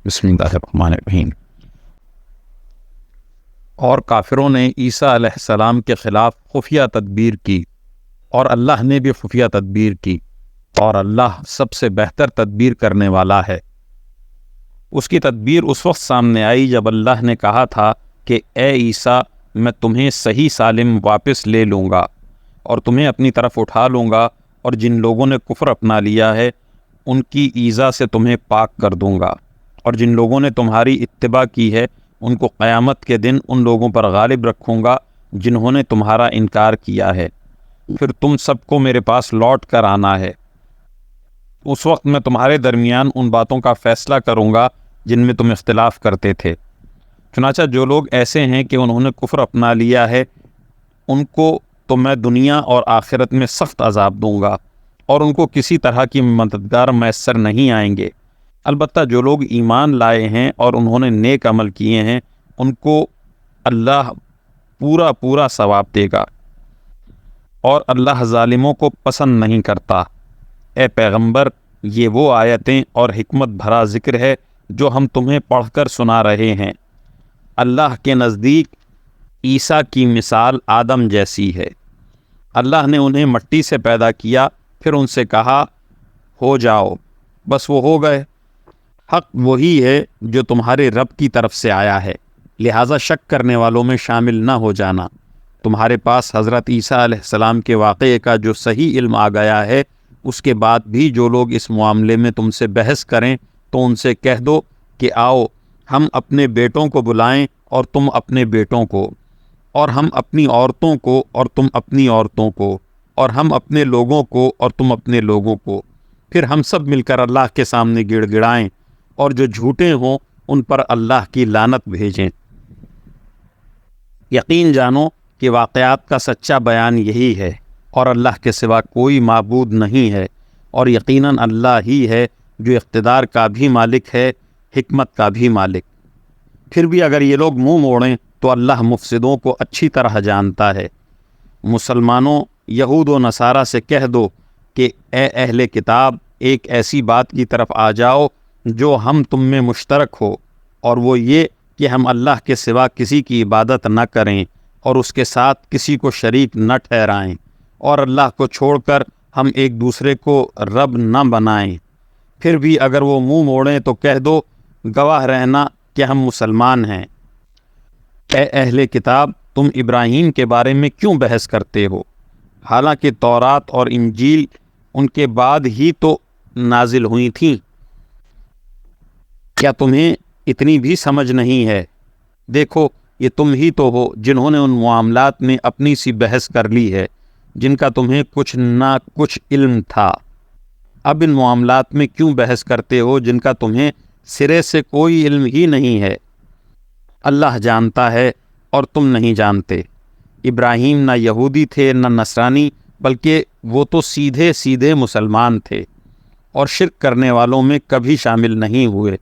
بسم اللہ الرحمن الرحیم۔ اور کافروں نے عیسیٰ علیہ السلام کے خلاف خفیہ تدبیر کی، اور اللہ نے بھی خفیہ تدبیر کی، اور اللہ سب سے بہتر تدبیر کرنے والا ہے۔ اس کی تدبیر اس وقت سامنے آئی جب اللہ نے کہا تھا کہ اے عیسیٰ، میں تمہیں صحیح سالم واپس لے لوں گا اور تمہیں اپنی طرف اٹھا لوں گا، اور جن لوگوں نے کفر اپنا لیا ہے ان کی ایذا سے تمہیں پاک کر دوں گا، اور جن لوگوں نے تمہاری اتباع کی ہے ان کو قیامت کے دن ان لوگوں پر غالب رکھوں گا جنہوں نے تمہارا انکار کیا ہے۔ پھر تم سب کو میرے پاس لوٹ کر آنا ہے۔ اس وقت میں تمہارے درمیان ان باتوں کا فیصلہ کروں گا جن میں تم اختلاف کرتے تھے۔ چنانچہ جو لوگ ایسے ہیں کہ انہوں نے کفر اپنا لیا ہے ان کو تو میں دنیا اور آخرت میں سخت عذاب دوں گا، اور ان کو کسی طرح کی مددگار میسر نہیں آئیں گے۔ البتہ جو لوگ ایمان لائے ہیں اور انہوں نے نیک عمل کیے ہیں ان کو اللہ پورا ثواب دے گا، اور اللہ ظالموں کو پسند نہیں کرتا۔ اے پیغمبر، یہ وہ آیتیں اور حکمت بھرا ذکر ہے جو ہم تمہیں پڑھ کر سنا رہے ہیں۔ اللہ کے نزدیک عیسیٰ کی مثال آدم جیسی ہے۔ اللہ نے انہیں مٹی سے پیدا کیا، پھر ان سے کہا ہو جاؤ، بس وہ ہو گئے۔ حق وہی ہے جو تمہارے رب کی طرف سے آیا ہے، لہٰذا شک کرنے والوں میں شامل نہ ہو جانا۔ تمہارے پاس حضرت عیسیٰ علیہ السلام کے واقعے کا جو صحیح علم آ گیا ہے، اس کے بعد بھی جو لوگ اس معاملے میں تم سے بحث کریں تو ان سے کہہ دو کہ آؤ ہم اپنے بیٹوں کو بلائیں اور تم اپنے بیٹوں کو، اور ہم اپنی عورتوں کو اور تم اپنی عورتوں کو، اور ہم اپنے لوگوں کو اور تم اپنے لوگوں کو، پھر ہم سب مل کر اللہ کے سامنے گڑ گڑائیں، اور جو جھوٹے ہوں ان پر اللہ کی لعنت بھیجیں۔ یقین جانو کہ واقعات کا سچا بیان یہی ہے، اور اللہ کے سوا کوئی معبود نہیں ہے، اور یقیناً اللہ ہی ہے جو اقتدار کا بھی مالک ہے، حکمت کا بھی مالک۔ پھر بھی اگر یہ لوگ منہ موڑیں تو اللہ مفسدوں کو اچھی طرح جانتا ہے۔ مسلمانوں، یہود و نصارہ سے کہہ دو کہ اے اہل کتاب، ایک ایسی بات کی طرف آ جاؤ جو ہم تم میں مشترک ہو، اور وہ یہ کہ ہم اللہ کے سوا کسی کی عبادت نہ کریں اور اس کے ساتھ کسی کو شریک نہ ٹھہرائیں، اور اللہ کو چھوڑ کر ہم ایک دوسرے کو رب نہ بنائیں۔ پھر بھی اگر وہ منہ موڑیں تو کہہ دو گواہ رہنا کہ ہم مسلمان ہیں۔ اے اہل کتاب، تم ابراہیم کے بارے میں کیوں بحث کرتے ہو، حالانکہ تورات اور انجیل ان کے بعد ہی تو نازل ہوئی تھیں؟ کیا تمہیں اتنی بھی سمجھ نہیں ہے؟ دیکھو، یہ تم ہی تو ہو جنہوں نے ان معاملات میں اپنی سی بحث کر لی ہے جن کا تمہیں کچھ نہ کچھ علم تھا۔ اب ان معاملات میں کیوں بحث کرتے ہو جن کا تمہیں سرے سے کوئی علم ہی نہیں ہے؟ اللہ جانتا ہے اور تم نہیں جانتے۔ ابراہیم نہ یہودی تھے نہ نصرانی، بلکہ وہ تو سیدھے سیدھے مسلمان تھے، اور شرک کرنے والوں میں کبھی شامل نہیں ہوئے۔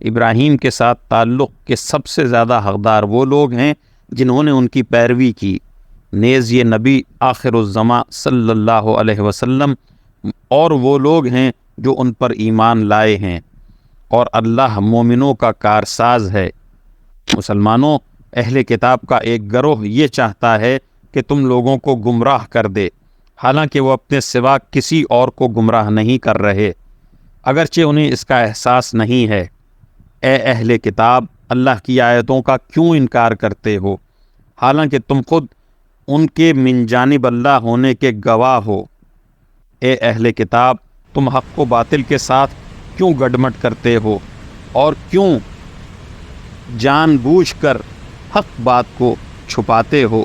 ابراہیم کے ساتھ تعلق کے سب سے زیادہ حقدار وہ لوگ ہیں جنہوں نے ان کی پیروی کی، نیز یہ نبی آخر الزماں صلی اللہ علیہ وسلم اور وہ لوگ ہیں جو ان پر ایمان لائے ہیں، اور اللہ مومنوں کا کارساز ہے۔ مسلمانوں، اہل کتاب کا ایک گروہ یہ چاہتا ہے کہ تم لوگوں کو گمراہ کر دے، حالانکہ وہ اپنے سوا کسی اور کو گمراہ نہیں کر رہے، اگرچہ انہیں اس کا احساس نہیں ہے۔ اے اہل کتاب، اللہ کی آیتوں کا کیوں انکار کرتے ہو، حالانکہ تم خود ان کے من جانب اللہ ہونے کے گواہ ہو۔ اے اہل کتاب، تم حق و باطل کے ساتھ کیوں گڈمٹ کرتے ہو، اور کیوں جان بوجھ کر حق بات کو چھپاتے ہو؟